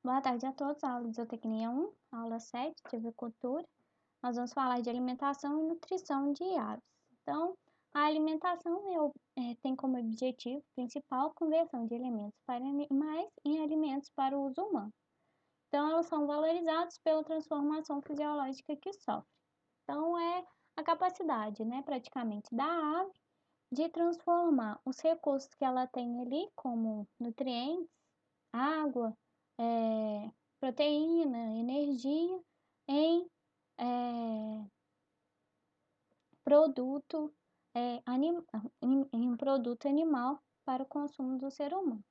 Boa tarde a todos, aula de Zootecnia 1, aula 7 de avicultura. Nós vamos falar de alimentação e nutrição de aves. Então, a alimentação tem como objetivo principal a conversão de alimentos para animais em alimentos para o uso humano. Então, elas são valorizadas pela transformação fisiológica que sofrem. Então, é a capacidade, praticamente, da ave de transformar os recursos que ela tem ali, como nutrientes, água, proteína, energia, em produto, em produto animal para o consumo do ser humano.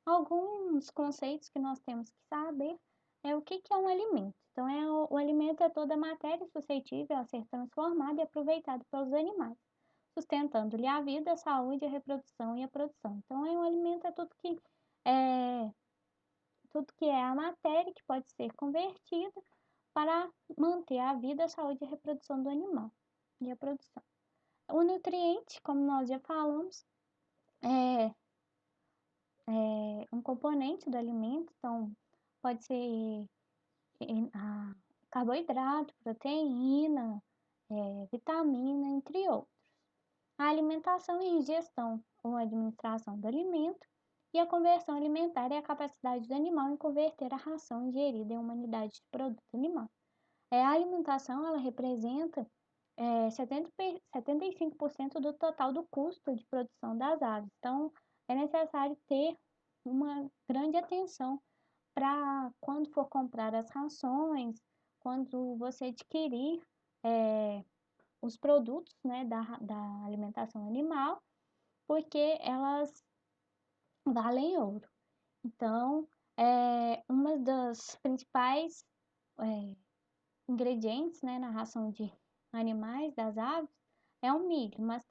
Alguns conceitos que nós temos que saber é o que é um alimento. Então, o alimento é toda matéria suscetível a ser transformada e aproveitada pelos animais, sustentando-lhe a vida, a saúde, a reprodução e a produção. Então, um alimento é tudo que é a matéria que pode ser convertida para manter a vida, a saúde e a reprodução do animal e a produção. O nutriente, como nós já falamos, é um componente do alimento, então pode ser carboidrato, proteína, vitamina, entre outros. A alimentação e ingestão ou administração do alimento e a conversão alimentar é a capacidade do animal em converter a ração ingerida em uma unidade de produto animal. A alimentação ela representa 75% do total do custo de produção das aves. Então, é necessário ter uma grande atenção para quando for comprar as rações, quando você adquirir os produtos da alimentação animal, porque elas valem ouro. Então, uma das principais ingredientes na ração de animais, das aves, é o milho, mas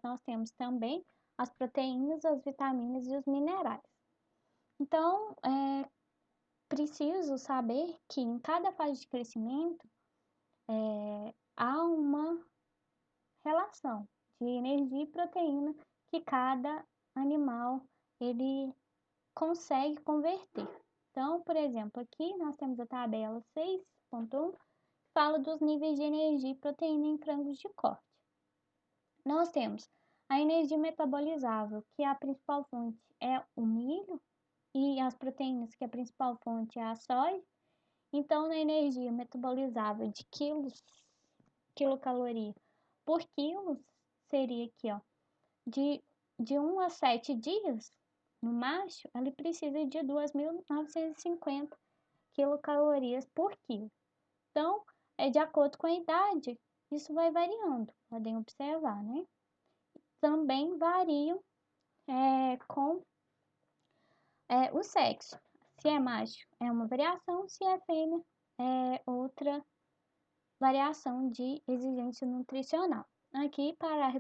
nós temos também as proteínas, as vitaminas e os minerais. Então, preciso saber que em cada fase de crescimento há uma relação de energia e proteína que cada animal ele consegue converter. Então, por exemplo, aqui nós temos a tabela 6.1 que fala dos níveis de energia e proteína em frangos de corte. Nós temos a energia metabolizável, que a principal fonte é o milho, e as proteínas, que a principal fonte é a soja. Então, na energia metabolizável de quilocaloria por quilo, seria aqui, ó, de 1 a 7 dias, no macho, ele precisa de 2.950 quilocalorias por quilo. Então, de acordo com a idade, isso vai variando, podem observar, né? Também variam com o sexo. Se é macho, é uma variação, se é fêmea, é outra variação de exigência nutricional. Aqui, para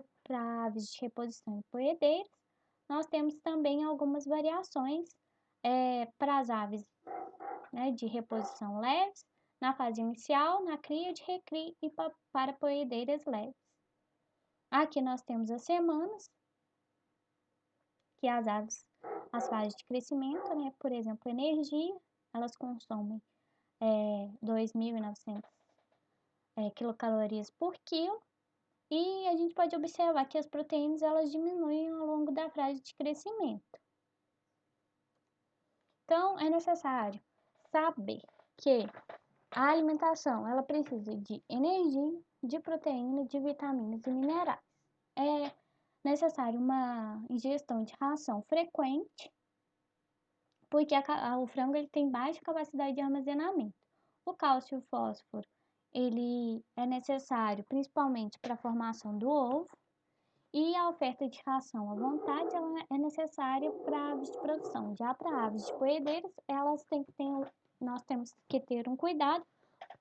aves de reposição e poedeiras, nós temos também algumas variações para as aves de reposição leves, na fase inicial, na cria, de recria e para poedeiras leves. Aqui nós temos as semanas, que as aves, as fases de crescimento, por exemplo, energia, elas consomem 2.900 quilocalorias por quilo, e a gente pode observar que as proteínas elas diminuem ao longo da fase de crescimento. Então, é necessário saber que a alimentação ela precisa de energia, de proteína, de vitaminas e minerais. É necessário uma ingestão de ração frequente, porque o frango ele tem baixa capacidade de armazenamento. O cálcio e o fósforo ele é necessário principalmente para a formação do ovo, e a oferta de ração à vontade ela é necessária para aves de produção. Já para aves de poedeiras, nós temos que ter um cuidado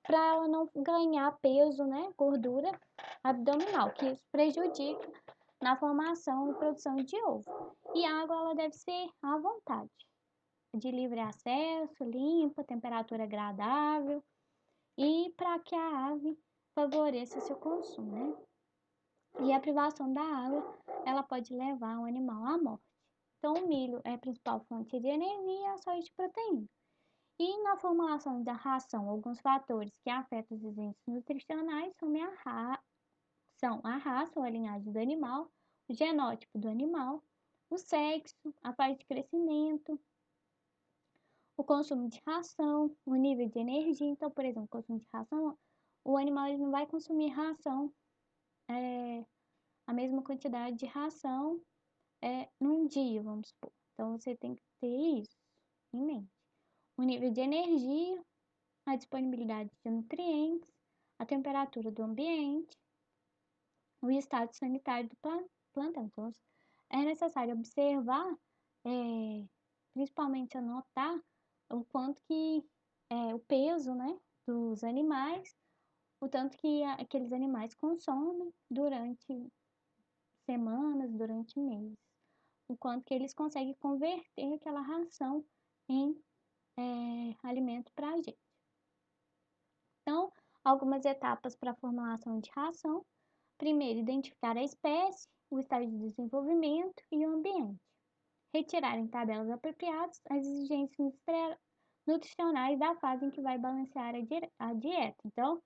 para ela não ganhar peso, gordura abdominal, que isso prejudica na formação e produção de ovo. E a água ela deve ser à vontade, de livre acesso, limpa, temperatura agradável, e para que a ave favoreça seu consumo, E a privação da água, ela pode levar o animal à morte. Então, o milho é a principal fonte de energia e a soja de proteína. E na formulação da ração, alguns fatores que afetam os agentes nutricionais são a raça ou a linhagem do animal, o genótipo do animal, o sexo, a fase de crescimento, o consumo de ração, o nível de energia. Então, por exemplo, o consumo de ração, o animal ele não vai consumir ração, a mesma quantidade de ração num dia, vamos supor. Então, você tem que ter isso em mente. O nível de energia, a disponibilidade de nutrientes, a temperatura do ambiente, o estado sanitário do plantão. Então, é necessário observar, principalmente anotar o quanto que o peso, né, dos animais, o tanto que aqueles animais consomem durante semanas, durante meses, o quanto que eles conseguem converter aquela ração em alimento para a gente. Então, algumas etapas para a formulação de ração. Primeiro, identificar a espécie, o estágio de desenvolvimento e o ambiente. Retirar em tabelas apropriadas as exigências nutricionais da fase em que vai balancear a dieta. Então,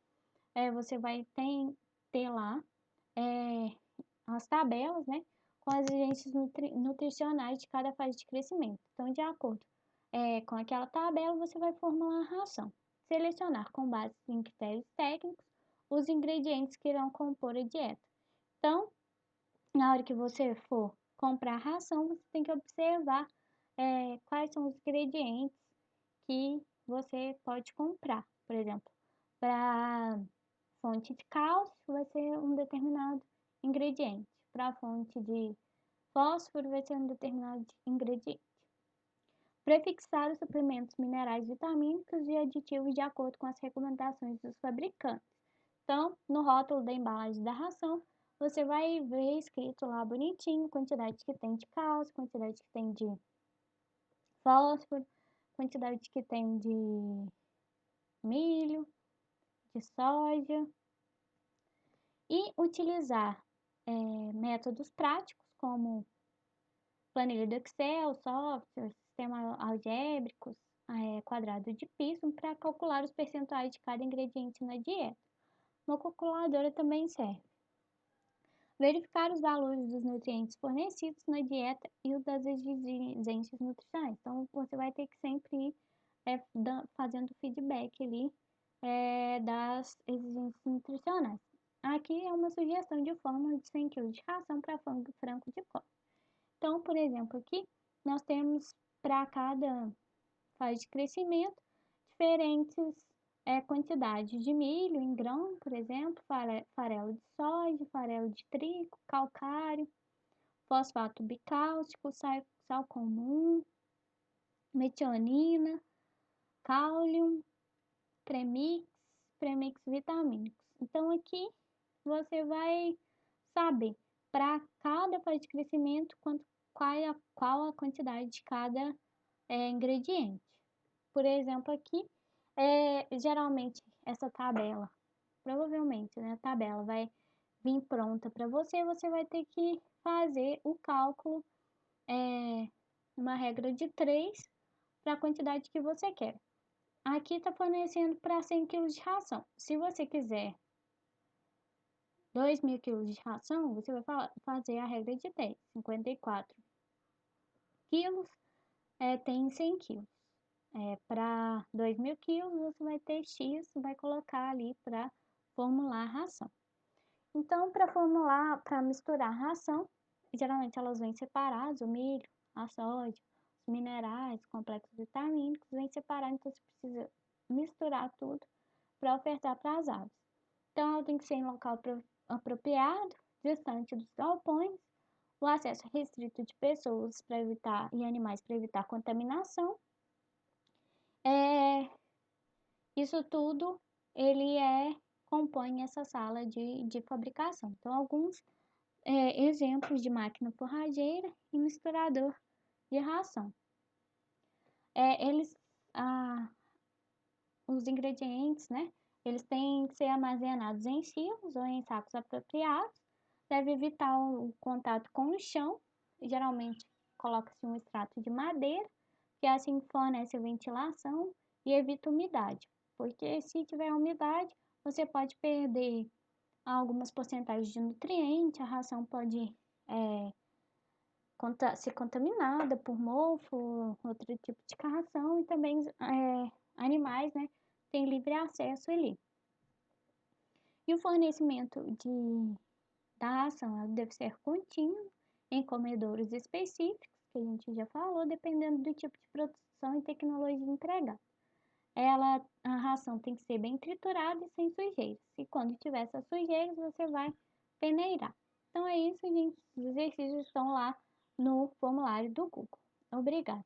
você vai ter lá as tabelas, né, com as exigências nutricionais de cada fase de crescimento. Então, de acordo com aquela tabela, você vai formular a ração. Selecionar com base em critérios técnicos os ingredientes que irão compor a dieta. Então, na hora que você for comprar a ração, você tem que observar quais são os ingredientes que você pode comprar. Por exemplo, para fonte de cálcio vai ser um determinado ingrediente. Para a fonte de fósforo vai ser um determinado ingrediente. Prefixar os suplementos minerais, vitamínicos e aditivos de acordo com as recomendações dos fabricantes. Então, no rótulo da embalagem da ração, você vai ver escrito lá bonitinho, quantidade que tem de cálcio, quantidade que tem de fósforo, quantidade que tem de milho, de soja. E utilizar métodos práticos como planilha do Excel, software, sistemas algébricos, quadrado de Pearson para calcular os percentuais de cada ingrediente na dieta. Uma calculadora também serve. Verificar os valores dos nutrientes fornecidos na dieta e os das exigências nutricionais. Então, você vai ter que sempre ir fazendo feedback ali das exigências nutricionais. Aqui é uma sugestão de fórmula de 100 kg de ração para frango de corte. Então, por exemplo, aqui nós temos para cada fase de crescimento diferentes quantidades de milho em grão, por exemplo, farelo de soja, farelo de trigo, calcário, fosfato bicálcico, sal comum, metionina, cálium, premix vitamínicos. Então, aqui você vai saber para cada fase de crescimento qual a quantidade de cada ingrediente. Por exemplo, aqui, geralmente essa tabela, provavelmente, né, a tabela vai vir pronta para você, você vai ter que fazer o cálculo, uma regra de 3 para a quantidade que você quer. Aqui está fornecendo para 100 kg de ração. Se você quiser 2.000 kg de ração, você vai fazer a regra de 10. 54 quilos tem 100 quilos. Para 2.000 quilos, você vai ter X, vai colocar ali para formular a ração. Então, para misturar a ração, geralmente elas vêm separadas, o milho, a soja, os minerais, complexos vitamínicos, vêm separados, então você precisa misturar tudo para ofertar para as aves. Então, ela tem que ser em local apropriado, distante dos galpões, o acesso restrito de pessoas e animais para evitar contaminação. Isso tudo ele compõe essa sala de fabricação. Então, alguns exemplos de máquina forrageira e misturador de ração. Os ingredientes, né? Eles têm que ser armazenados em silos ou em sacos apropriados. Deve evitar o contato com o chão. Geralmente coloca-se um extrato de madeira, que assim fornece ventilação e evita umidade, porque se tiver umidade, você pode perder algumas porcentagens de nutriente, a ração pode ser contaminada por mofo, outro tipo de ração, e também animais, né, têm livre acesso ali. E o fornecimento da ração ela deve ser contínuo em comedouros específicos, que a gente já falou, dependendo do tipo de produção e tecnologia empregada. A ração tem que ser bem triturada e sem sujeiras. E quando tiver essas sujeiras, você vai peneirar. Então é isso, gente. Os exercícios estão lá no formulário do Google. Obrigada.